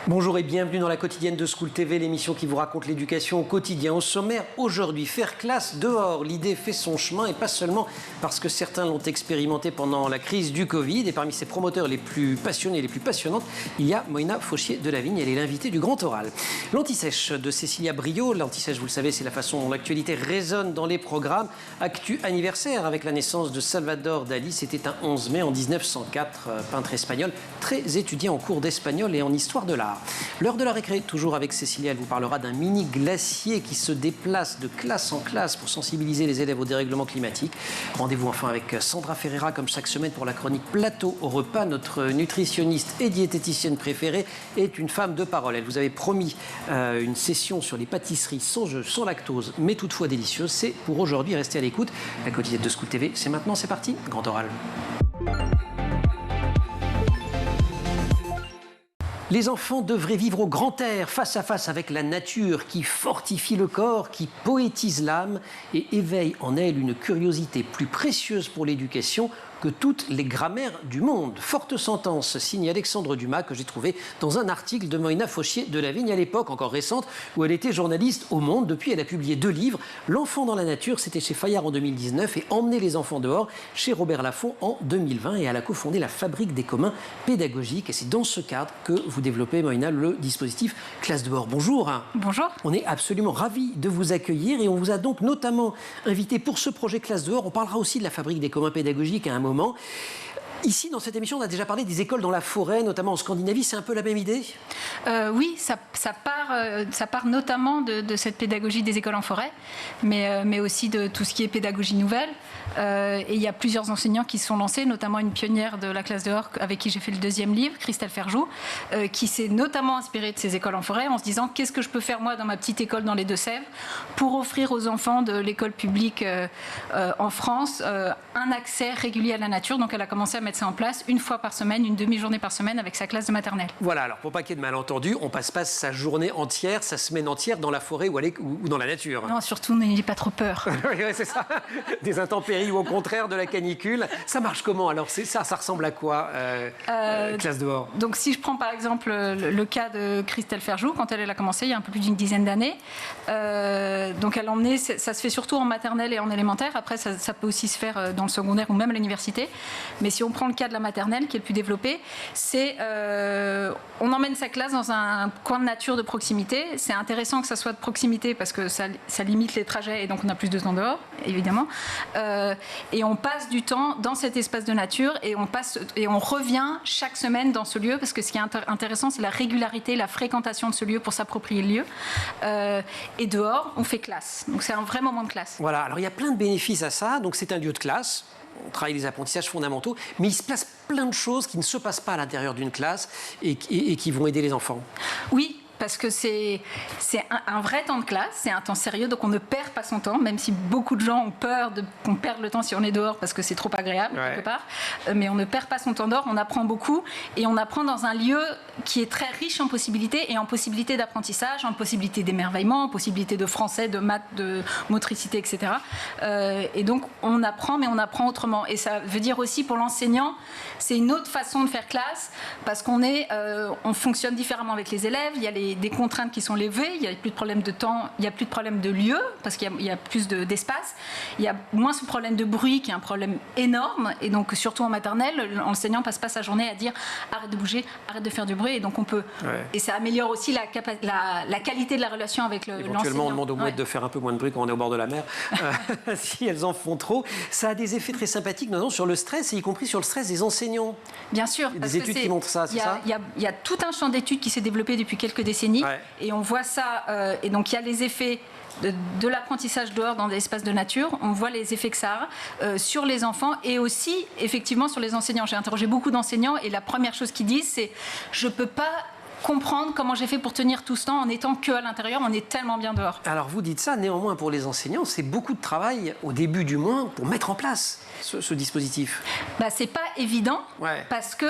Bonjour et bienvenue dans la quotidienne de School TV, l'émission qui vous raconte l'éducation au quotidien. Au sommaire, aujourd'hui, faire classe dehors. L'idée fait son chemin et pas seulement parce que certains l'ont expérimenté pendant la crise du Covid. Et parmi ses promoteurs les plus passionnés et les plus passionnantes, il y a Moïna Fauchier-Delavigne. Elle est l'invitée du Grand Oral. L'Anti-Sèche de Cécilia Brio. L'Anti-Sèche, vous le savez, c'est la façon dont l'actualité résonne dans les programmes. Actu anniversaire avec la naissance de Salvador Dali. C'était un 11 mai en 1904, peintre espagnol, très étudié en cours d'espagnol et en histoire de l'art. L'heure de la récré, toujours avec Cécilia, elle vous parlera d'un mini glacier qui se déplace de classe en classe pour sensibiliser les élèves au dérèglement climatique. Rendez-vous enfin avec Sandra Ferreira, comme chaque semaine, pour la chronique Plateau au repas. Notre nutritionniste et diététicienne préférée est une femme de parole. Elle vous avait promis une session sur les pâtisseries sans jeu, sans lactose, mais toutefois délicieuses. C'est pour aujourd'hui, restez à l'écoute. La quotidienne de School TV, c'est maintenant, c'est parti, Grand Oral. Les enfants devraient vivre au grand air, face à face avec la nature qui fortifie le corps, qui poétise l'âme et éveille en elle une curiosité plus précieuse pour l'éducation que toutes les grammaires du monde. Forte sentence, signe Alexandre Dumas, que j'ai trouvé dans un article de Moïna Fauchier-Delavigne à l'époque encore récente, où elle était journaliste au Monde. Depuis, elle a publié 2 livres. L'enfant dans la nature, c'était chez Fayard en 2019, et Emmener les enfants dehors, chez Robert Laffont en 2020. Et elle a cofondé la Fabrique des communs pédagogiques. Et c'est dans ce cadre que vous développez, Moïna, le dispositif Classe dehors. Bonjour. Bonjour. On est absolument ravis de vous accueillir, et on vous a donc notamment invité pour ce projet Classe dehors. On parlera aussi de la Fabrique des communs pédagogiques à un moment. Ici, dans cette émission, on a déjà parlé des écoles dans la forêt, notamment en Scandinavie. C'est un peu la même idée ? Oui, ça part notamment de cette pédagogie des écoles en forêt, mais aussi de tout ce qui est pédagogie nouvelle. Et il y a plusieurs enseignants qui se sont lancés, notamment une pionnière de la classe dehors avec qui j'ai fait le 2e livre, Christelle Ferjou, qui s'est notamment inspirée de ces écoles en forêt en se disant qu'est-ce que je peux faire moi dans ma petite école dans les Deux-Sèvres pour offrir aux enfants de l'école publique en France un accès régulier à la nature. Donc elle a commencé à mettre ça en place une fois par semaine, une demi-journée par semaine avec sa classe de maternelle. Voilà, alors pour pas qu'il y ait de malentendus, on passe pas sa journée entière, sa semaine entière dans la forêt ou dans la nature. Non, surtout n'ayez pas trop peur. Oui, c'est ça. Des intempéries ou au contraire de la canicule. Ça marche comment alors? Ça ressemble à quoi, classe dehors? Donc si je prends par exemple le cas de Christelle Ferjou, quand elle a commencé il y a un peu plus d'une dizaine d'années, donc elle emmenait, ça se fait surtout en maternelle et en élémentaire. Après ça peut aussi se faire dans le secondaire ou même à l'université. Mais si on prend le cas de la maternelle qui est le plus développé, c'est on emmène sa classe dans un coin de nature de proximité. C'est intéressant que ça soit de proximité parce que ça limite les trajets et donc on a plus de temps dehors, évidemment. Et on passe du temps dans cet espace de nature et on revient chaque semaine dans ce lieu parce que ce qui est intéressant, c'est la régularité, la fréquentation de ce lieu pour s'approprier le lieu. Et dehors, on fait classe. Donc c'est un vrai moment de classe. Voilà, alors il y a plein de bénéfices à ça. Donc c'est un lieu de classe. On travaille les apprentissages fondamentaux, mais il se passe plein de choses qui ne se passent pas à l'intérieur d'une classe et qui vont aider les enfants. Oui, parce que c'est un vrai temps de classe, c'est un temps sérieux, donc on ne perd pas son temps, même si beaucoup de gens ont peur qu'on perde le temps si on est dehors parce que c'est trop agréable, quelque part. Mais on ne perd pas son temps dehors, on apprend beaucoup et on apprend dans un lieu qui est très riche en possibilités et en possibilités d'apprentissage, en possibilités d'émerveillement, en possibilités de français, de maths, de motricité, etc. Et donc on apprend, mais on apprend autrement. Et ça veut dire aussi pour l'enseignant, c'est une autre façon de faire classe parce on fonctionne différemment avec les élèves, il y a des contraintes qui sont levées, il n'y a plus de problème de temps, il n'y a plus de problème de lieu, parce qu'il y a plus d'espace, il y a moins ce problème de bruit qui est un problème énorme, et donc surtout en maternelle, l'enseignant ne passe pas sa journée à dire arrête de bouger, arrête de faire du bruit, et donc on peut... Et ça améliore aussi la qualité de la relation avec l'enseignant. Éventuellement, on demande aux mouettes de faire un peu moins de bruit quand on est au bord de la mer, si elles en font trop. Ça a des effets très sympathiques, notamment sur le stress, et y compris sur le stress des enseignants. Bien sûr. Il y a des études qui montrent ça, c'est ça ? Il y a tout un champ d'études qui s'est développé depuis quelques décennies. Et on voit ça, et donc il y a les effets de l'apprentissage dehors dans des espaces de nature, on voit les effets que ça a sur les enfants et aussi effectivement sur les enseignants. J'ai interrogé beaucoup d'enseignants et la première chose qu'ils disent c'est je peux pas comprendre comment j'ai fait pour tenir tout ce temps en étant que à l'intérieur, on est tellement bien dehors. Alors vous dites ça, néanmoins pour les enseignants, c'est beaucoup de travail, au début du moins, pour mettre en place ce dispositif. C'est pas évident, parce que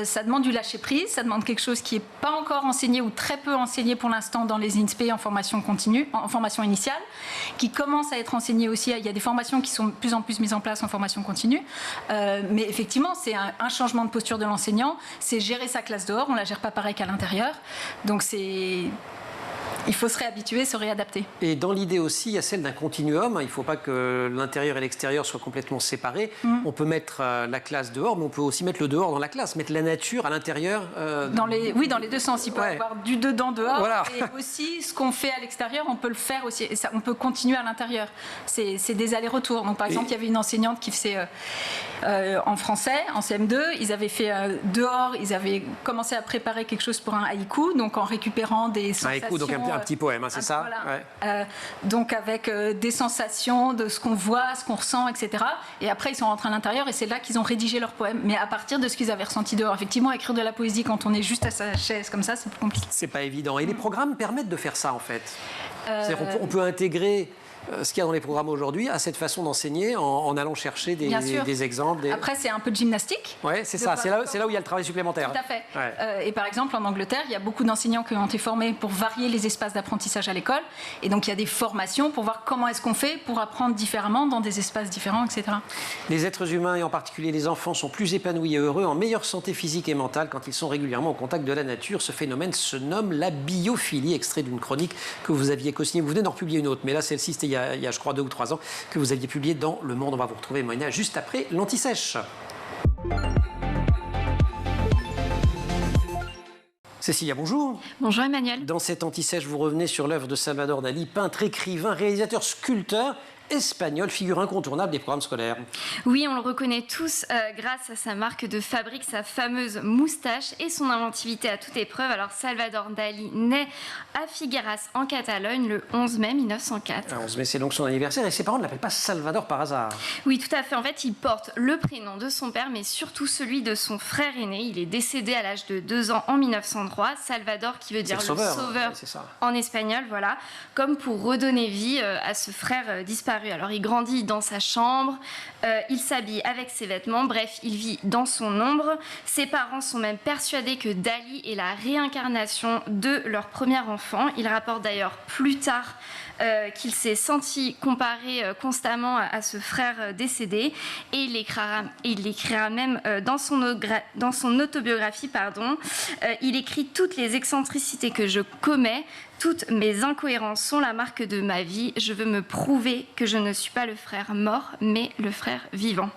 ça demande du lâcher-prise, ça demande quelque chose qui n'est pas encore enseigné ou très peu enseigné pour l'instant dans les INSPE en formation continue, en formation initiale, qui commence à être enseigné aussi, il y a des formations qui sont de plus en plus mises en place en formation continue, mais effectivement c'est un changement de posture de l'enseignant, c'est gérer sa classe dehors, on ne la gère pas pareil qu'à l'intérieur. l'intérieur. Donc il faut se réhabituer, se réadapter. Et dans l'idée aussi, il y a celle d'un continuum. Il ne faut pas que l'intérieur et l'extérieur soient complètement séparés. On peut mettre la classe dehors, mais on peut aussi mettre le dehors dans la classe, mettre la nature à l'intérieur. Oui, dans les deux sens. Il peut y avoir du dedans dehors, voilà. Et aussi ce qu'on fait à l'extérieur, on peut le faire aussi. Et ça, on peut continuer à l'intérieur. C'est des allers-retours. Donc par exemple, il y avait une enseignante qui faisait en français, en CM2, ils avaient fait dehors, ils avaient commencé à préparer quelque chose pour un haïku, donc en récupérant des sensations. Un haïku, donc un petit poème, hein, c'est ça, voilà. Ouais. Donc avec des sensations de ce qu'on voit, ce qu'on ressent, etc. Et après, ils sont rentrés à l'intérieur et c'est là qu'ils ont rédigé leur poème, mais à partir de ce qu'ils avaient ressenti dehors. Effectivement, écrire de la poésie quand on est juste à sa chaise comme ça, c'est plus compliqué. C'est pas évident. Et les programmes permettent de faire ça, en fait. On peut intégrer ce qu'il y a dans les programmes aujourd'hui à cette façon d'enseigner en allant chercher des exemples. Après, c'est un peu de gymnastique. Oui, c'est ça. C'est là où il y a le travail supplémentaire. Tout à fait. Ouais. Et par exemple, en Angleterre, il y a beaucoup d'enseignants qui ont été formés pour varier les espaces d'apprentissage à l'école. Et donc, il y a des formations pour voir comment est-ce qu'on fait pour apprendre différemment dans des espaces différents, etc. Les êtres humains, et en particulier les enfants, sont plus épanouis et heureux, en meilleure santé physique et mentale quand ils sont régulièrement au contact de la nature. Ce phénomène se nomme la biophilie, extrait d'une chronique que vous aviez co-signée. Vous venez d'en publier une autre, mais là, celle-ci, c'était il y a, je crois, 2 ou 3 ans, que vous aviez publié dans Le Monde. On va vous retrouver, Moïna, juste après l'anti-sèche. Cécilia, bonjour. Bonjour Emmanuel. Dans cet anti-sèche, vous revenez sur l'œuvre de Salvador Dali, peintre, écrivain, réalisateur, sculpteur espagnol, figure incontournable des programmes scolaires. Oui, on le reconnaît tous grâce à sa marque de fabrique, sa fameuse moustache et son inventivité à toute épreuve. Alors Salvador Dali naît à Figueras en Catalogne le 11 mai 1904. Le 11 mai, c'est donc son anniversaire et ses parents ne l'appellent pas Salvador par hasard. Oui, tout à fait. En fait, il porte le prénom de son père, mais surtout celui de son frère aîné. Il est décédé à l'âge de 2 ans en 1903. Salvador, qui veut dire le sauveur en espagnol, voilà, comme pour redonner vie à ce frère disparu. Alors il grandit dans sa chambre, il s'habille avec ses vêtements, bref, il vit dans son ombre. Ses parents sont même persuadés que Dali est la réincarnation de leur premier enfant. Il rapporte d'ailleurs plus tard qu'il s'est senti comparé constamment à ce frère décédé et il écrira même dans son autobiographie, il écrit: toutes les excentricités que je commets, toutes mes incohérences sont la marque de ma vie. Je veux me prouver que je ne suis pas le frère mort, mais le frère vivant.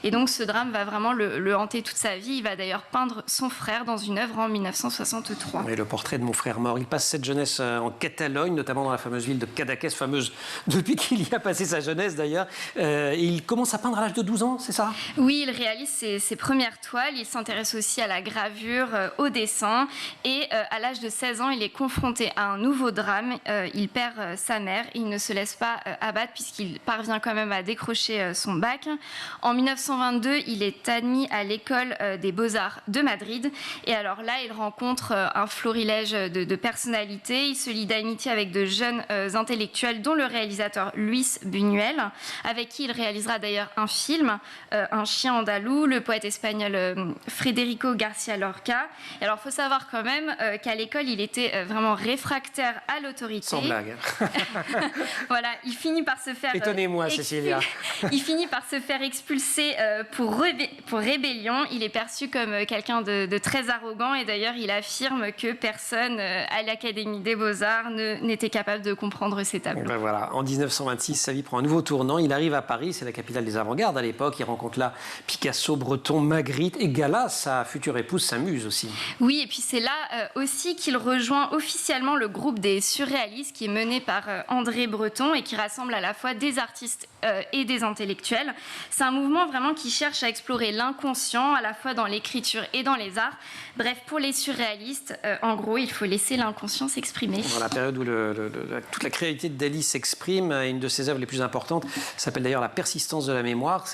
Et donc ce drame va vraiment le hanter toute sa vie. Il va d'ailleurs peindre son frère dans une œuvre en 1963. Oui, le portrait de mon frère mort. Il passe cette jeunesse en Catalogne, notamment dans la fameuse ville de Cadaqués, fameuse depuis qu'il y a passé sa jeunesse d'ailleurs. Et il commence à peindre à l'âge de 12 ans, c'est ça? Oui, il réalise ses premières toiles. Il s'intéresse aussi à la gravure, au dessin. Et à l'âge de 16 ans, il est confronté à un nouveau drame. Il perd sa mère. Il ne se laisse pas abattre puisqu'il parvient quand même à décrocher son bac. En 1922, il est admis à l'école des Beaux-Arts de Madrid. Et alors là, il rencontre un florilège de personnalités. Il se lie d'amitié avec de jeunes intellectuels, dont le réalisateur Luis Buñuel, avec qui il réalisera d'ailleurs un film, Un chien andalou, le poète espagnol Federico García Lorca. Et alors, il faut savoir quand même qu'à l'école, il était vraiment réfractaire à l'autorité. Sans blague. Voilà, il finit par se faire... Étonnez-moi, Cécilia. Il finit par se faire expulser pour rébellion. Il est perçu comme quelqu'un de très arrogant et d'ailleurs il affirme que personne à l'Académie des Beaux-Arts n'était capable de comprendre ses tableaux. Ben voilà. En 1926, sa vie prend un nouveau tournant. Il arrive à Paris, c'est la capitale des avant-gardes à l'époque. Il rencontre là Picasso, Breton, Magritte et Gala, sa future épouse, sa muse aussi. Oui, et puis c'est là aussi qu'il rejoint officiellement le groupe des surréalistes qui est mené par André Breton et qui rassemble à la fois des artistes et des intellectuels. C'est un mouvement vraiment qui cherche à explorer l'inconscient à la fois dans l'écriture et dans les arts. Bref, pour les surréalistes, en gros, il faut laisser l'inconscient s'exprimer. Dans la période où toute la créativité de Dali s'exprime, une de ses œuvres les plus importantes s'appelle d'ailleurs La persistance de la mémoire.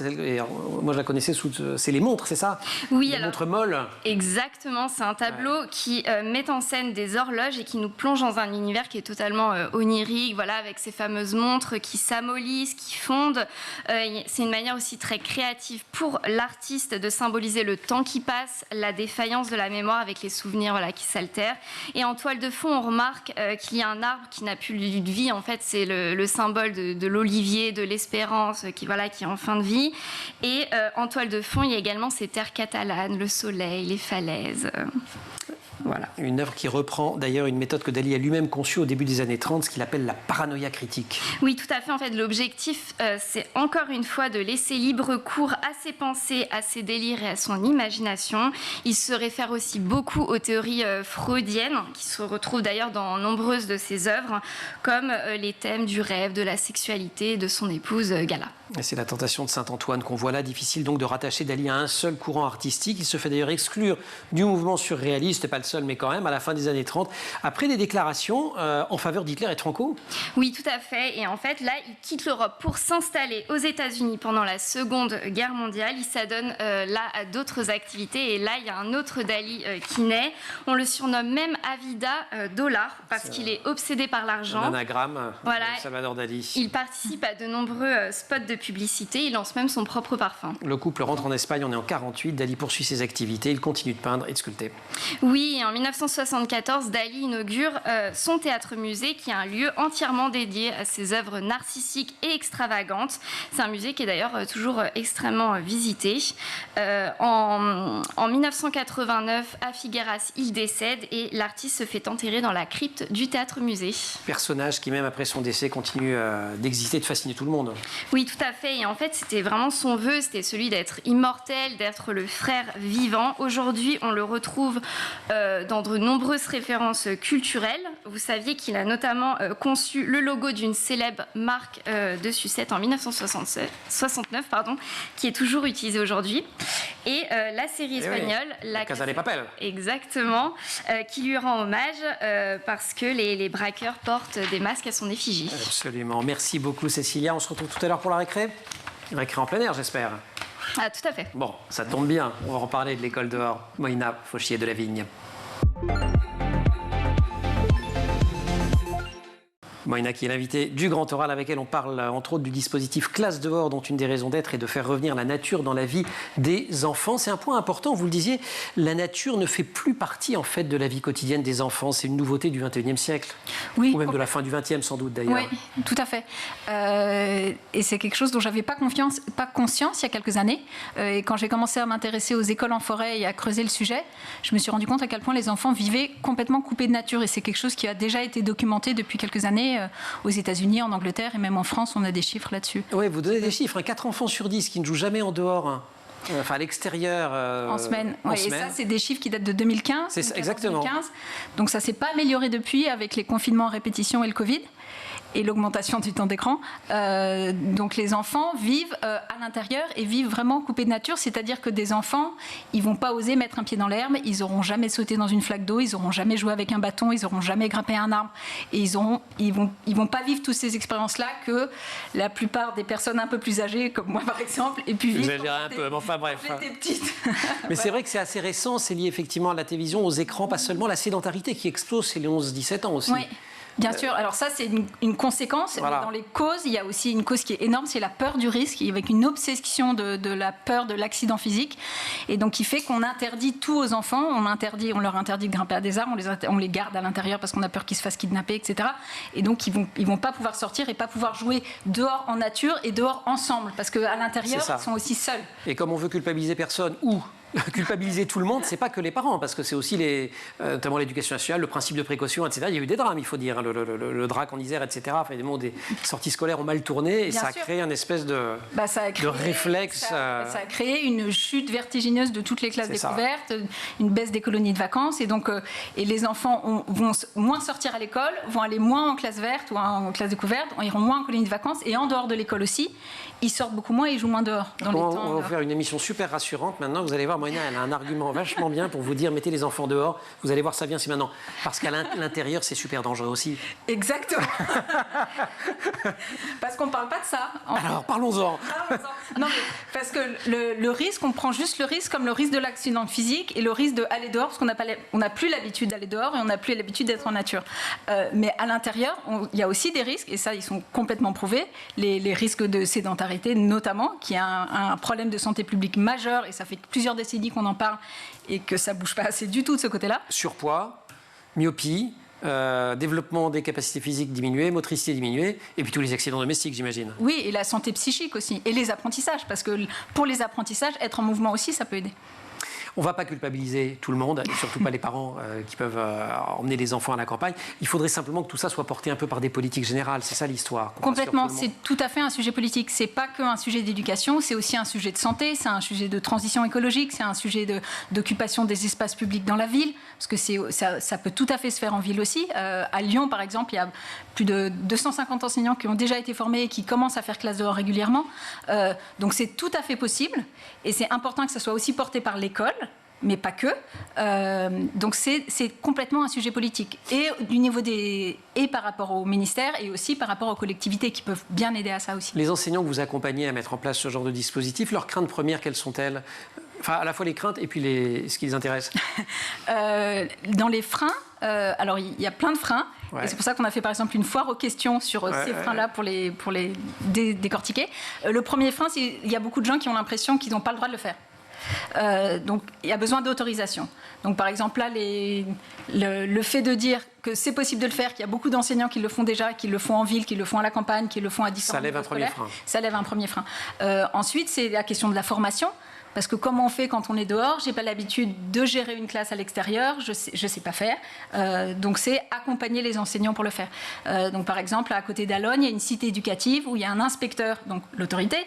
Moi, je la connaissais c'est les montres, c'est ça? Oui, les montres molles. Exactement, c'est un tableau qui met en scène des horloges et qui nous plonge dans un univers qui est totalement onirique, voilà, avec ces fameuses montres qui s'amollissent, qui fondent. C'est une manière aussi très créative pour l'artiste de symboliser le temps qui passe, la défaillance de la mémoire avec les souvenirs qui s'altèrent. Et en toile de fond, on remarque qu'il y a un arbre qui n'a plus de vie. En fait, c'est le symbole de l'olivier, de l'espérance qui est en fin de vie. Et en toile de fond, il y a également ces terres catalanes, le soleil, les falaises. Voilà. Une œuvre qui reprend d'ailleurs une méthode que Dali a lui-même conçue au début des années 30, ce qu'il appelle la paranoïa critique. Oui, tout à fait. En fait, l'objectif, c'est encore une fois de laisser libre cours à ses pensées, à ses délires et à son imagination. Il se réfère aussi beaucoup aux théories freudiennes, qui se retrouvent d'ailleurs dans nombreuses de ses œuvres, comme les thèmes du rêve, de la sexualité de son épouse Gala. Et c'est la tentation de Saint-Antoine qu'on voit là. Difficile donc de rattacher Dali à un seul courant artistique. Il se fait d'ailleurs exclure du mouvement surréaliste, pas le seul, mais quand même, à la fin des années 30, après des déclarations en faveur d'Hitler et de Franco. Oui, tout à fait. Et en fait, là, il quitte l'Europe pour s'installer aux États-Unis pendant la Seconde Guerre mondiale. Il s'adonne là à d'autres activités. Et là, il y a un autre Dali qui naît. On le surnomme même Avida Dollar, parce qu'il est obsédé par l'argent. Un anagramme, voilà. Salvador Dali. Il participe à de nombreux spots de publicité. Il lance même son propre parfum. Le couple rentre en Espagne, on est en 48. Dali poursuit ses activités. Il continue de peindre et de sculpter. Oui, en 1974, Dali inaugure son théâtre-musée, qui est un lieu entièrement dédié à ses œuvres narcissiques et extravagantes. C'est un musée qui est d'ailleurs toujours extrêmement visité. En 1989, à Figueras, il décède et l'artiste se fait enterrer dans la crypte du théâtre-musée. Personnage qui, même après son décès, continue d'exister, de fasciner tout le monde. Oui, tout à fait. Et en fait, c'était vraiment son vœu, c'était celui d'être immortel, d'être le frère vivant. Aujourd'hui, on le retrouve dans de nombreuses références culturelles. Vous saviez qu'il a notamment conçu le logo d'une célèbre marque de sucettes en 1969, qui est toujours utilisé aujourd'hui. Et la série espagnole, La Casa de Papel. Exactement, qui lui rend hommage parce que les braqueurs portent des masques à son effigie. Absolument. Merci beaucoup, Cécilia. On se retrouve tout à l'heure pour la récré. Récré en plein air, j'espère. Ah, tout à fait. Bon, ça tombe bien. On va reparler de l'école dehors. Moïna Fauchier de la Vigne. Moïna qui est l'invitée du Grand Oral, avec elle on parle entre autres du dispositif Classe dehors, dont une des raisons d'être est de faire revenir la nature dans la vie des enfants. C'est un point important, vous le disiez, la nature ne fait plus partie en fait de la vie quotidienne des enfants. C'est une nouveauté du XXIe siècle, oui, ou même de la fin du XXe sans doute d'ailleurs. Oui, tout à fait. Et c'est quelque chose dont j'avais pas conscience il y a quelques années. Et quand j'ai commencé à m'intéresser aux écoles en forêt et à creuser le sujet, je me suis rendu compte à quel point les enfants vivaient complètement coupés de nature. Et c'est quelque chose qui a déjà été documenté depuis quelques années aux États-Unis, en Angleterre et même en France, on a des chiffres là-dessus. Oui, vous donnez des chiffres. 4 enfants sur 10 qui ne jouent jamais en dehors. Enfin, à l'extérieur. En semaine. Et ça, c'est des chiffres qui datent de 2015. C'est ça, exactement. 2015. Donc ça ne s'est pas amélioré depuis avec les confinements en répétition et le Covid et l'augmentation du temps d'écran. Donc les enfants vivent à l'intérieur et vivent vraiment coupés de nature, c'est-à-dire que des enfants, ils vont pas oser mettre un pied dans l'herbe, ils n'auront jamais sauté dans une flaque d'eau, ils n'auront jamais joué avec un bâton, ils n'auront jamais grimpé à un arbre. Et ils vont pas vivre toutes ces expériences-là que la plupart des personnes un peu plus âgées, comme moi par exemple, et puis vivre. J'exagère un peu, mais enfin bref. Petites. Mais c'est vrai que c'est assez récent, c'est lié effectivement à la télévision, aux écrans, pas seulement la sédentarité qui explose chez les 11-17 ans aussi. Oui. Bien sûr, alors ça c'est une conséquence. Voilà. Dans les causes, il y a aussi une cause qui est énorme, c'est la peur du risque, avec une obsession de la peur de l'accident physique, et donc qui fait qu'on interdit tout aux enfants, on leur interdit de grimper à des arbres, on les garde à l'intérieur parce qu'on a peur qu'ils se fassent kidnapper, etc. Et donc ils vont pas pouvoir sortir et pas pouvoir jouer dehors en nature et dehors ensemble, parce qu'à l'intérieur ils sont aussi seuls. Et comme on veut culpabiliser personne ou culpabiliser tout le monde, c'est pas que les parents, parce que c'est aussi notamment l'éducation nationale, le principe de précaution, etc. Il y a eu des drames, il faut dire, le drac en Isère, etc. Enfin, des sorties scolaires ont mal tourné et ça a créé un espèce de réflexe. Ça a créé une chute vertigineuse de toutes les classes découvertes, une baisse des colonies de vacances, et donc et les enfants vont moins sortir à l'école, vont aller moins en classe verte ou en classe découverte, ils iront moins en colonie de vacances, et en dehors de l'école aussi, ils sortent beaucoup moins et ils jouent moins dehors. On va vous faire une émission super rassurante maintenant. Vous allez voir, Moïna, elle a un argument vachement bien pour vous dire mettez les enfants dehors. Vous allez voir, ça vient, c'est maintenant. Parce qu'à l'intérieur, c'est super dangereux aussi. Exactement. Parce qu'on ne parle pas de ça. Alors, parlons-en. Non, mais parce que le risque, on prend juste le risque comme le risque de l'accident physique et le risque d'aller dehors, parce qu'on n'a plus l'habitude d'aller dehors et on n'a plus l'habitude d'être en nature. Mais à l'intérieur, il y a aussi des risques, et ça, ils sont complètement prouvés. Les risques de sédentarité, notamment, qui est un problème de santé publique majeur, et ça fait plusieurs décennies qu'on en parle et que ça ne bouge pas assez du tout de ce côté-là. Surpoids, myopie, développement des capacités physiques diminuées, motricité diminuée, et puis tous les accidents domestiques, j'imagine. Oui, et la santé psychique aussi, et les apprentissages, parce que pour les apprentissages, être en mouvement aussi, ça peut aider. On ne va pas culpabiliser tout le monde, et surtout pas les parents qui peuvent emmener les enfants à la campagne. Il faudrait simplement que tout ça soit porté un peu par des politiques générales. C'est ça l'histoire. Complètement. C'est tout à fait un sujet politique. C'est pas qu'un sujet d'éducation, c'est aussi un sujet de santé, c'est un sujet de transition écologique, c'est un sujet d'occupation des espaces publics dans la ville, parce que ça peut tout à fait se faire en ville aussi. À Lyon, par exemple, il y a plus de 250 enseignants qui ont déjà été formés et qui commencent à faire classe dehors régulièrement. Donc c'est tout à fait possible, et c'est important que ça soit aussi porté par l'école, mais pas que. Donc c'est complètement un sujet politique, et du niveau et par rapport au ministère, et aussi par rapport aux collectivités qui peuvent bien aider à ça aussi. Les enseignants que vous accompagnez à mettre en place ce genre de dispositif, leurs craintes premières, quelles sont-elles ? Enfin, à la fois les craintes et puis ce qui les intéresse. Dans les freins, alors il y a plein de freins. Ouais. Et c'est pour ça qu'on a fait par exemple une foire aux questions sur ces freins-là pour les décortiquer. Le premier frein, c'est qu'il y a beaucoup de gens qui ont l'impression qu'ils n'ont pas le droit de le faire. Donc il y a besoin d'autorisation. Donc par exemple là, le fait de dire que c'est possible de le faire, qu'il y a beaucoup d'enseignants qui le font déjà, qui le font en ville, qui le font à la campagne, qui le font à distance. Ça lève un premier frein. Ça lève un premier frein. Ensuite, c'est la question de la formation. Parce que comment on fait quand on est dehors? J'ai pas l'habitude de gérer une classe à l'extérieur, je sais pas faire. Donc c'est accompagner les enseignants pour le faire. Donc par exemple, à côté d'Alogne, il y a une cité éducative où il y a un inspecteur, donc l'autorité,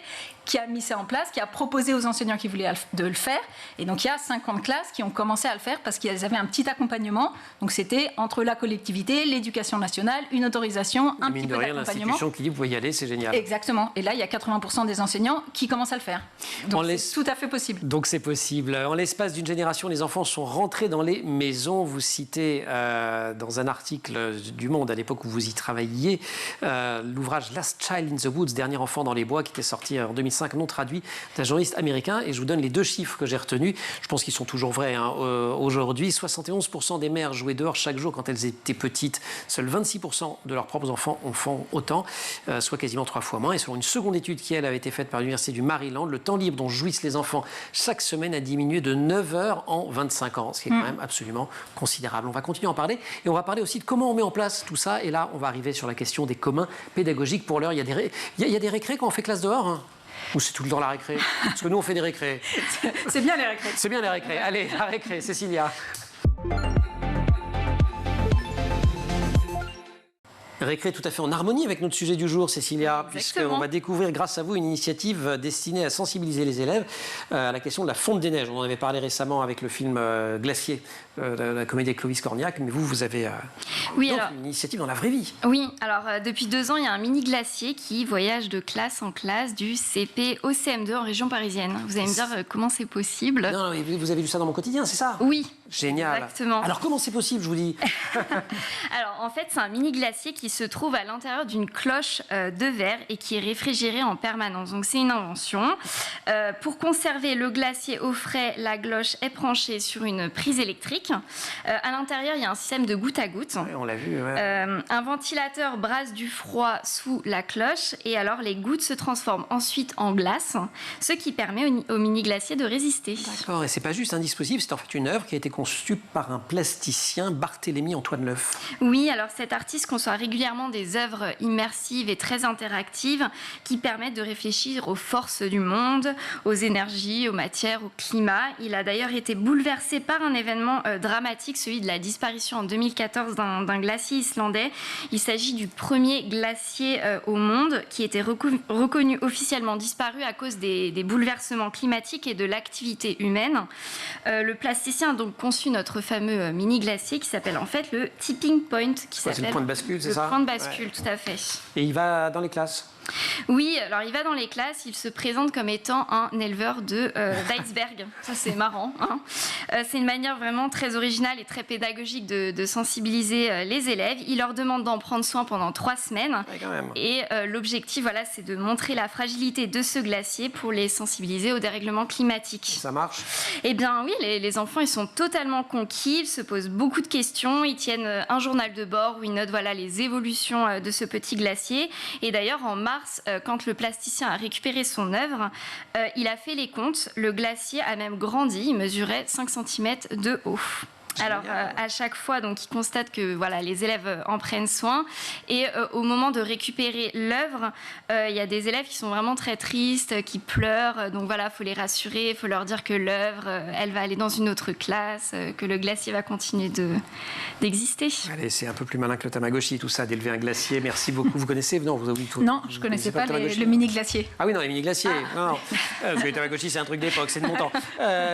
qui a mis ça en place, qui a proposé aux enseignants qui voulaient de le faire. Et donc il y a 50 classes qui ont commencé à le faire parce qu'ils avaient un petit accompagnement. Donc c'était entre la collectivité, l'éducation nationale, une autorisation, un petit peu d'accompagnement. L'institution qui dit vous pouvez y aller, c'est génial. Exactement. Et là, il y a 80% des enseignants qui commencent à le faire. Donc c'est tout à fait possible. Donc c'est possible. En l'espace d'une génération, les enfants sont rentrés dans les maisons. Vous citez dans un article du Monde, à l'époque où vous y travailliez, l'ouvrage Last Child in the Woods, Dernier enfant dans les bois, qui était sorti en 2005, non traduit, d'un journaliste américain. Et je vous donne les 2 chiffres que j'ai retenus. Je pense qu'ils sont toujours vrais aujourd'hui. 71% des mères jouaient dehors chaque jour quand elles étaient petites. Seuls 26% de leurs propres enfants en font autant, soit quasiment 3 fois moins. Et selon une seconde étude qui, elle, avait été faite par l'Université du Maryland, le temps libre dont jouissent les enfants chaque semaine a diminué de 9 heures en 25 ans, ce qui est quand même absolument considérable. On va continuer à en parler, et on va parler aussi de comment on met en place tout ça. Et là, on va arriver sur la question des communs pédagogiques. Pour l'heure, il y a des récrés quand on fait classe dehors, hein, ou c'est tout le temps la récré? Parce que nous, on fait des récrés. C'est bien les récrés. C'est bien les récrés. Allez, la récré, Cécilia. Récré tout à fait en harmonie avec notre sujet du jour, Cécilia, puisqu'on va découvrir grâce à vous une initiative destinée à sensibiliser les élèves à la question de la fonte des neiges. On en avait parlé récemment avec le film Glacier de la comédie Clovis Cornillac, mais vous avez une initiative dans la vraie vie. Oui, alors depuis 2 ans, il y a un mini glacier qui voyage de classe en classe du CP au CM2 en région parisienne. Vous allez me dire comment c'est possible? Non, vous avez vu ça dans Mon Quotidien, c'est ça? Oui. Génial. Exactement. Alors comment c'est possible, je vous dis? Alors en fait, c'est un mini glacier qui se trouve à l'intérieur d'une cloche de verre et qui est réfrigérée en permanence. Donc c'est une invention. Pour conserver le glacier au frais, la cloche est branchée sur une prise électrique. À l'intérieur, il y a un système de goutte à goutte. Oui, on l'a vu. Ouais. Un ventilateur brasse du froid sous la cloche et alors les gouttes se transforment ensuite en glace, ce qui permet au mini glacier de résister. D'accord. Et c'est pas juste un dispositif, c'est en fait une œuvre qui a été conçue par un plasticien, Barthélemy Antoine Leuf. Oui, alors cet artiste conçoit régulièrement des œuvres immersives et très interactives qui permettent de réfléchir aux forces du monde, aux énergies, aux matières, au climat. Il a d'ailleurs été bouleversé par un événement dramatique, celui de la disparition en 2014 d'un glacier islandais. Il s'agit du premier glacier au monde qui était reconnu officiellement disparu à cause des bouleversements climatiques et de l'activité humaine. Le plasticien a donc conçu notre fameux mini-glacier qui s'appelle en fait le tipping point. C'est le point de bascule, c'est ça? Le point de bascule, tout à fait. Et il va dans les classes? Oui, alors il va dans les classes, il se présente comme étant un éleveur d'iceberg. Ça, c'est marrant. Hein. C'est une manière vraiment très originale et très pédagogique de sensibiliser les élèves. Il leur demande d'en prendre soin pendant 3 semaines. Ouais, quand même. Et l'objectif, voilà, c'est de montrer la fragilité de ce glacier pour les sensibiliser au dérèglement climatique. Ça marche? Eh bien oui, les enfants, ils sont totalement conquis, ils se posent beaucoup de questions, ils tiennent un journal de bord où ils notent les évolutions de ce petit glacier. Et d'ailleurs, en mars, quand le plasticien a récupéré son œuvre, il a fait les comptes. Le glacier a même grandi, il mesurait 5 cm de haut. Alors, à chaque fois, donc, ils constatent que voilà, les élèves en prennent soin. Et au moment de récupérer l'œuvre, il y a des élèves qui sont vraiment très tristes, qui pleurent. Donc voilà, il faut les rassurer, il faut leur dire que l'œuvre, elle va aller dans une autre classe, que le glacier va continuer d'exister. Allez, c'est un peu plus malin que le Tamagotchi, tout ça, d'élever un glacier. Merci beaucoup. Vous connaissez? Non, vous avez tout. Non, je ne connaissais pas le mini-glacier. Ah oui, non, les mini-glaciers. Non. Parce que les Tamagotchi, c'est un truc d'époque, c'est de mon temps.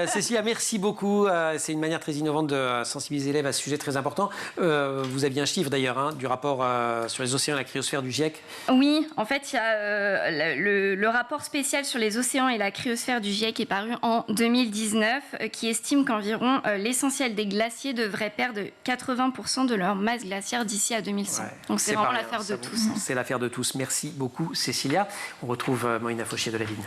Cécilia, merci beaucoup. C'est une manière très innovante de sensibiliser les élèves à ce sujet très important. Vous aviez un chiffre d'ailleurs du rapport sur les océans et la cryosphère du GIEC. Oui, en fait, il y a le rapport spécial sur les océans et la cryosphère du GIEC est paru en 2019, qui estime qu'environ l'essentiel des glaciers devrait perdre 80% de leur masse glaciaire d'ici à 2100. Ouais, donc c'est vraiment l'affaire de tous. C'est l'affaire de tous. Merci beaucoup, Cécilia. On retrouve Moïna Fauchier de la Vigne.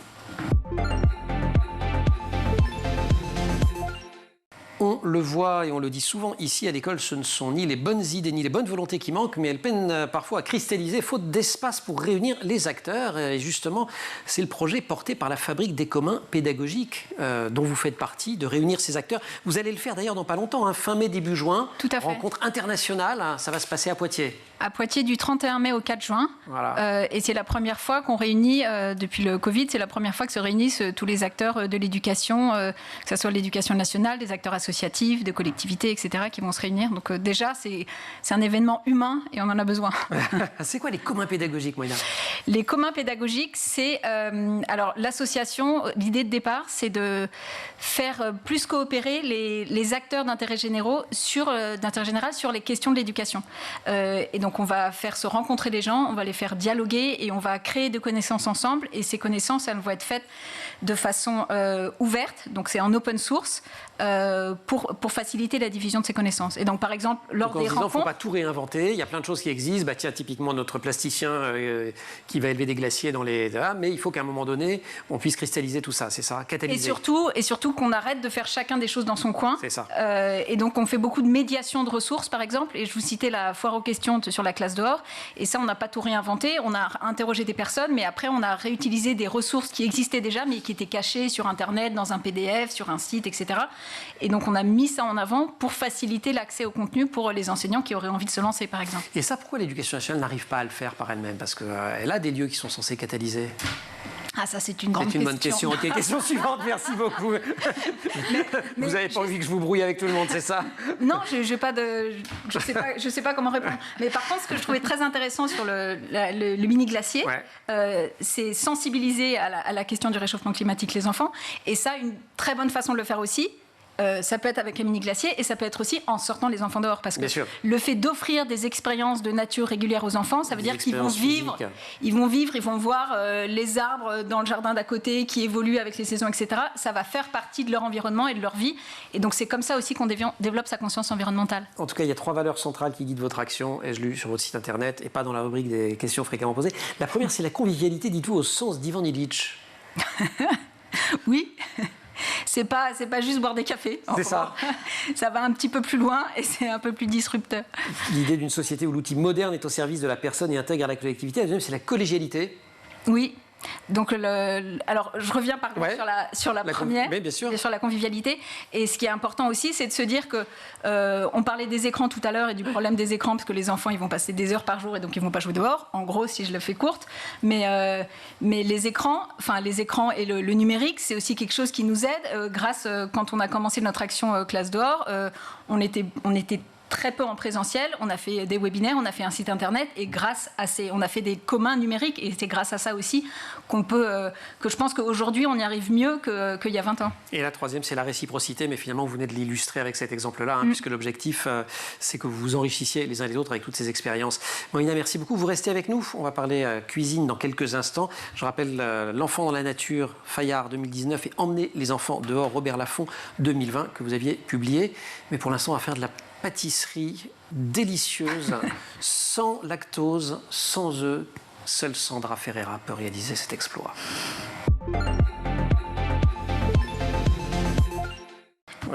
On le voit et on le dit souvent ici à l'école, ce ne sont ni les bonnes idées ni les bonnes volontés qui manquent, mais elles peinent parfois à cristalliser, faute d'espace pour réunir les acteurs. Et justement, c'est le projet porté par la Fabrique des communs pédagogiques, dont vous faites partie, de réunir ces acteurs. Vous allez le faire d'ailleurs dans pas longtemps, fin mai, début juin. Tout à fait. Rencontre internationale, ça va se passer à Poitiers. À Poitiers du 31 mai au 4 juin. Voilà. Et c'est la première fois qu'on réunit, depuis le Covid, c'est la première fois que se réunissent tous les acteurs de l'éducation, que ce soit l'éducation nationale, des acteurs associatifs, de collectivités, etc., qui vont se réunir. Donc déjà, c'est un événement humain et on en a besoin. C'est quoi les communs pédagogiques, Moïna? Les communs pédagogiques, c'est... alors, l'association, l'idée de départ, c'est de faire plus coopérer les acteurs d'intérêt général sur les questions de l'éducation. Et donc, on va faire se rencontrer les gens, on va les faire dialoguer et on va créer des connaissances ensemble. Et ces connaissances, elles vont être faites de façon ouverte, donc c'est en open source, pour faciliter la diffusion de ces connaissances. Et donc, par exemple, lors des rencontres... Il ne faut pas tout réinventer, il y a plein de choses qui existent. Tiens, typiquement, notre plasticien qui va élever des glaciers dans les... mais il faut qu'à un moment donné, on puisse cristalliser tout ça, c'est ça, catalyser. Et surtout qu'on arrête de faire chacun des choses dans son coin. C'est ça. Et donc, on fait beaucoup de médiation de ressources, par exemple. Et je vous citais la foire aux questions sur la classe dehors. Et ça, on n'a pas tout réinventé. On a interrogé des personnes, mais après, on a réutilisé des ressources qui existaient déjà, mais qui étaient cachées sur Internet, dans un PDF, sur un site, etc. Et donc, on a mis ça en avant pour faciliter l'accès au contenu pour les enseignants qui auraient envie de se lancer, par exemple. Et ça, pourquoi l'éducation nationale n'arrive pas à le faire par elle-même? Parce qu'elle a des lieux qui sont censés catalyser. Ah, ça, c'est une grande question. C'est une bonne question. Ok, question suivante, merci beaucoup. Vous n'avez pas envie que je vous brouille avec tout le monde, c'est ça? Non, je sais pas comment répondre. Mais par contre, ce que je trouvais très intéressant sur le mini-glacier, c'est sensibiliser à la question du réchauffement climatique les enfants. Et ça, une très bonne façon de le faire aussi, ça peut être avec un mini-glacier et ça peut être aussi en sortant les enfants dehors. Parce que le fait d'offrir des expériences de nature régulières aux enfants, ça veut dire qu'ils vont vivre, ils vont voir les arbres dans le jardin d'à côté qui évoluent avec les saisons, etc. Ça va faire partie de leur environnement et de leur vie. Et donc c'est comme ça aussi qu'on développe sa conscience environnementale. En tout cas, il y a 3 valeurs centrales qui guident votre action, ai-je lu sur votre site internet et pas dans la rubrique des questions fréquemment posées. La première, c'est la convivialité, dites-vous, au sens d'Ivan Illich. Oui. C'est pas juste boire des cafés. C'est ça. Ça va un petit peu plus loin et c'est un peu plus disrupteur. L'idée d'une société où l'outil moderne est au service de la personne et intègre la collectivité. La deuxième, c'est la collégialité. Oui. Donc, alors, je reviens par contre sur la première, bien sûr. Sur la convivialité. Et ce qui est important aussi, c'est de se dire que on parlait des écrans tout à l'heure et du problème des écrans, parce que les enfants, ils vont passer des heures par jour et donc ils vont pas jouer dehors. En gros, si je le fais courte. Mais les écrans et le numérique, c'est aussi quelque chose qui nous aide. Quand on a commencé notre action classe dehors, on était très peu en présentiel, on a fait des webinaires, on a fait un site internet et on a fait des communs numériques et c'est grâce à ça aussi que je pense qu'aujourd'hui on y arrive mieux qu'il y a 20 ans. Et la troisième, c'est la réciprocité, mais finalement vous venez de l'illustrer avec cet exemple-là, puisque l'objectif c'est que vous vous enrichissiez les uns les autres avec toutes ces expériences. Moïna, merci beaucoup. Vous restez avec nous, on va parler cuisine dans quelques instants. Je rappelle L'enfant dans la nature, Fayard 2019 et Emmener les enfants dehors, Robert Laffont 2020, que vous aviez publié. Mais pour l'instant, on va faire de la pâtisserie délicieuse, sans lactose, sans œufs. Seule Sandra Ferreira peut réaliser cet exploit.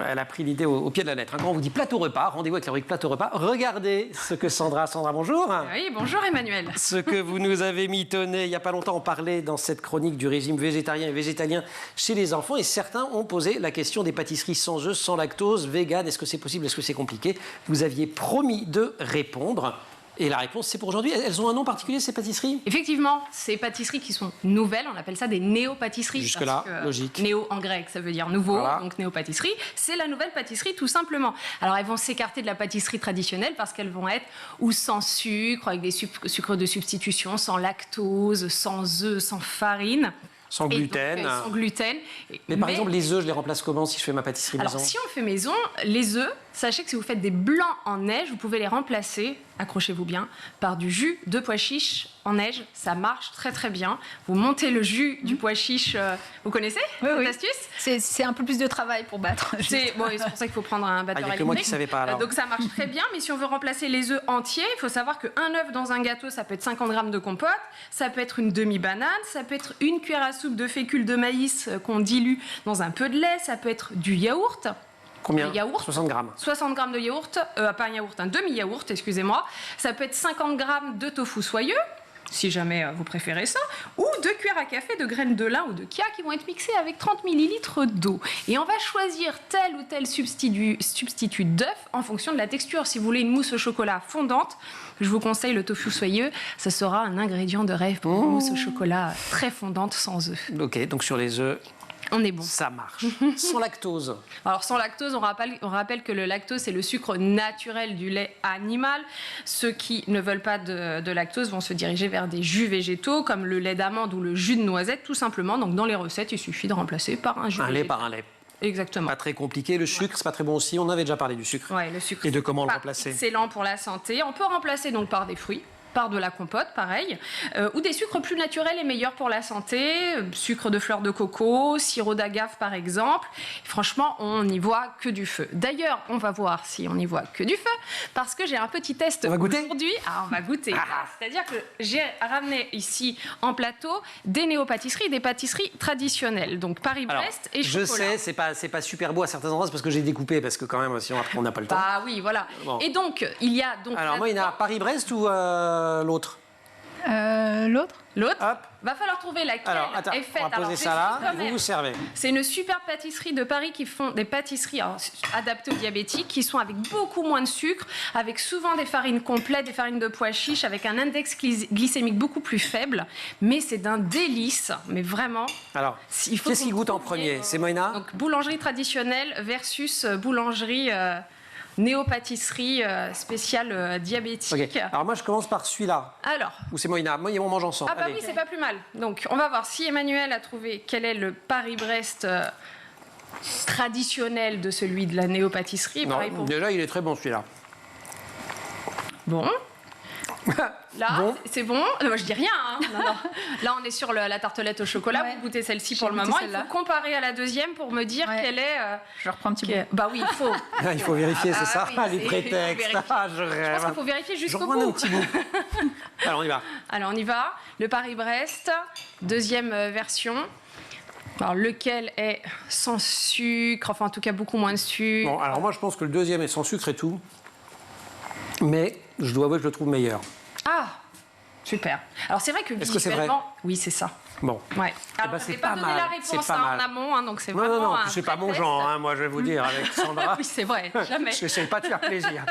Elle a pris l'idée au pied de la lettre. Quand on vous dit plateau repas, rendez-vous avec la rubrique plateau repas. Regardez ce que Sandra, bonjour. Oui, bonjour Emmanuel. Ce que vous nous avez mitonné il n'y a pas longtemps, on parlait dans cette chronique du régime végétarien et végétalien chez les enfants et certains ont posé la question des pâtisseries sans œufs, sans lactose, vegan. Est-ce que c'est possible? Est-ce que c'est compliqué? Vous aviez promis de répondre. Et la réponse, c'est pour aujourd'hui. Elles ont un nom particulier, ces pâtisseries? Effectivement, ces pâtisseries qui sont nouvelles, on appelle ça des néo-pâtisseries. Jusque-là, logique. Néo en grec, ça veut dire nouveau, voilà. Donc néo-pâtisserie. C'est la nouvelle pâtisserie, tout simplement. Alors, elles vont s'écarter de la pâtisserie traditionnelle parce qu'elles vont être ou sans sucre, avec des sucres de substitution, sans lactose, sans œufs, sans farine. Sans gluten. Donc, sans gluten. Mais par exemple, les œufs, je les remplace comment si je fais ma pâtisserie maison? Alors, si on fait maison, les œufs, sachez que si vous faites des blancs en neige, vous pouvez les remplacer, accrochez-vous bien, par du jus de pois chiche en neige. Ça marche très très bien. Vous montez le jus du pois chiche, vous connaissez cette astuce? C'est un peu plus de travail pour battre. C'est pour ça qu'il faut prendre un batteur électrique. Moi qui ne savais pas alors. Donc ça marche très bien, mais si on veut remplacer les œufs entiers, il faut savoir qu'un œuf dans un gâteau, ça peut être 50 grammes de compote, ça peut être une demi-banane, ça peut être une cuillère à soupe de fécule de maïs qu'on dilue dans un peu de lait, ça peut être du yaourt. Combien? Yaourt, 60 grammes. 60 grammes de yaourt, pas un yaourt, un demi-yaourt, excusez-moi. Ça peut être 50 grammes de tofu soyeux, si jamais vous préférez ça, ou 2 cuillères à café de graines de lin ou de chia qui vont être mixées avec 30 millilitres d'eau. Et on va choisir tel ou tel substitut d'œuf en fonction de la texture. Si vous voulez une mousse au chocolat fondante, je vous conseille le tofu soyeux. Ça sera un ingrédient de rêve pour une mousse au chocolat très fondante sans œufs. Ok, donc sur les œufs, on est bon. Ça marche. Sans lactose. Alors sans lactose, on rappelle que le lactose, c'est le sucre naturel du lait animal. Ceux qui ne veulent pas de lactose vont se diriger vers des jus végétaux, comme le lait d'amande ou le jus de noisette, tout simplement. Donc dans les recettes, il suffit de remplacer par un jus végétal. Un lait par un lait. Exactement. Pas très compliqué. Le sucre, c'est pas très bon aussi. On avait déjà parlé du sucre. Ouais, le sucre. Et de comment le remplacer. Excellent pour la santé. On peut remplacer donc par des fruits. Par de la compote, pareil, ou des sucres plus naturels et meilleurs pour la santé, sucre de fleur de coco, sirop d'agave par exemple. Franchement, on n'y voit que du feu. D'ailleurs, on va voir si on n'y voit que du feu, parce que j'ai un petit test aujourd'hui. Ah, on va goûter. C'est-à-dire que j'ai ramené ici en plateau des néo-pâtisseries, des pâtisseries traditionnelles, donc Paris-Brest et chocolat. Je sais, c'est pas super beau à certains endroits, c'est parce que j'ai découpé, parce que quand même, sinon après on n'a pas le temps. Ah oui, voilà. Bon. Et donc, il y a donc... Alors moi, il y a Paris-Brest ou... l'autre. L'autre. Va falloir trouver laquelle est faite. On va poser ça là, vous servez. C'est une super pâtisserie de Paris qui font des pâtisseries adaptées aux diabétiques, qui sont avec beaucoup moins de sucre, avec souvent des farines complètes, des farines de pois chiches, avec un index glycémique beaucoup plus faible. Mais c'est d'un délice, mais vraiment. Alors, qu'est-ce qui goûte en premier? C'est Moïna? Donc boulangerie traditionnelle versus boulangerie... néo-pâtisserie spéciale diabétique. Okay. Alors moi je commence par celui-là. Alors. Ou c'est Moïna? Moi on mange ensemble. Ah bah oui, c'est pas plus mal. Donc on va voir si Emmanuel a trouvé quel est le Paris-Brest traditionnel de celui de la néo-pâtisserie. Non, déjà il est très bon celui-là. Bon. Là, bon. C'est bon. Moi, je dis rien. Hein. Non. Là, on est sur la tartelette au chocolat. Ouais. Vous goûtez celle-ci pour le moment. Il faut comparer à la deuxième pour me dire quelle est... Je reprends un petit peu. Bah oui, il faut. Il faut vérifier, c'est ça, oui, les prétextes. Je pense qu'il faut vérifier jusqu'au bout. Un petit bout. Alors, on y va. Alors, on y va. Le Paris-Brest, deuxième version. Alors, lequel est sans sucre, enfin, en tout cas, beaucoup moins de sucre. Bon, alors moi, je pense que le deuxième est sans sucre et tout. Mais je dois avouer que je le trouve meilleur. Ah, super. Alors c'est vrai que est-ce que c'est vrai? Oui, c'est ça. Bon. Ouais. Alors, c'est pas donné la réponse en amont, hein, donc c'est vraiment. Non, c'est pas mon genre, hein, moi je vais vous dire avec Sandra. Oui, c'est vrai, jamais. Je n'essaie pas de faire plaisir.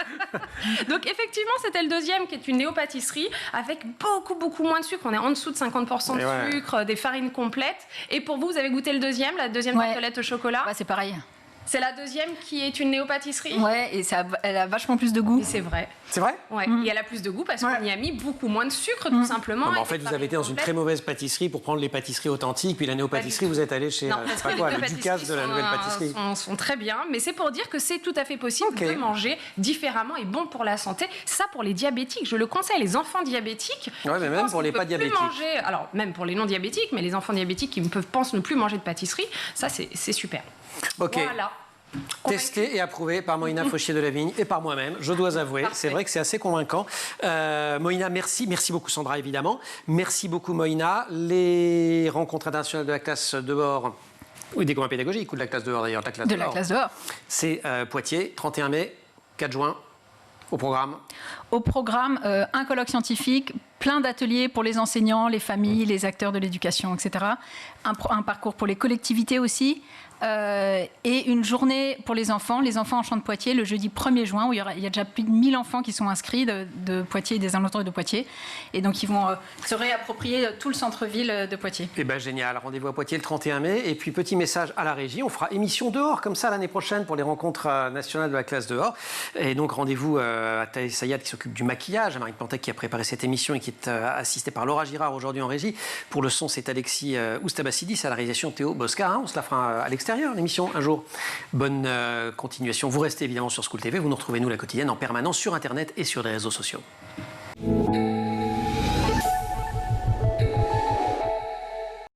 Donc effectivement, c'était le deuxième qui est une néo-pâtisserie avec beaucoup moins de sucre. On est en dessous de 50% de sucre, des farines complètes. Et pour vous, vous avez goûté la deuxième tartelette au chocolat? Bah, c'est pareil. C'est la deuxième qui est une néo-pâtisserie. Ouais, et elle a vachement plus de goût. Et c'est vrai. C'est vrai? Ouais. Et elle a plus de goût parce qu'on y a mis beaucoup moins de sucre, tout simplement. Non, en fait, vous avez été dans une très mauvaise pâtisserie pour prendre les pâtisseries authentiques, puis la néo-pâtisserie, vous êtes allé chez le Ducasse de la nouvelle pâtisserie. Sont très bien, mais c'est pour dire que c'est tout à fait possible de manger différemment et bon pour la santé. Ça, pour les diabétiques, je le conseille, les enfants diabétiques. Ouais, mais même pour les pas diabétiques. Alors, même pour les non diabétiques, mais les enfants diabétiques qui pensent ne plus manger de pâtisserie, ça, c'est super. Ok. Voilà. Testé et approuvé par Moïna Fauchier de la Vigne et par moi-même, je dois avouer. C'est vrai que c'est assez convaincant. Moïna, merci beaucoup Sandra, évidemment. Merci beaucoup Moïna. Les rencontres internationales de la classe dehors Oui, des combats pédagogiques ou de la classe dehors d'ailleurs, de la classe dehors. C'est Poitiers, 31 mai, 4 juin. Au programme, un colloque scientifique, plein d'ateliers pour les enseignants, les familles, les acteurs de l'éducation, etc. Un parcours pour les collectivités aussi. Et une journée pour les enfants en Champ de Poitiers, le jeudi 1er juin, où il y a déjà plus de 1000 enfants qui sont inscrits de Poitiers et des alentours de Poitiers. Et donc, ils vont se réapproprier tout le centre-ville de Poitiers. Eh bien, génial. Rendez-vous à Poitiers le 31 mai. Et puis, petit message à la régie, on fera émission dehors, comme ça, l'année prochaine, pour les rencontres nationales de la classe dehors. Et donc, rendez-vous à Thaïs Sayad, qui s'occupe du maquillage, à Marie Plantek, qui a préparé cette émission et qui est assistée par Laura Girard, aujourd'hui en régie. Pour le son, c'est Alexis Oustabassidis, à la réalisation Théo Bosca. On se la fera à l'extérieur, l'émission, un jour. Bonne continuation. Vous restez évidemment sur School TV. Vous nous retrouvez, nous, la quotidienne, en permanence sur Internet et sur les réseaux sociaux.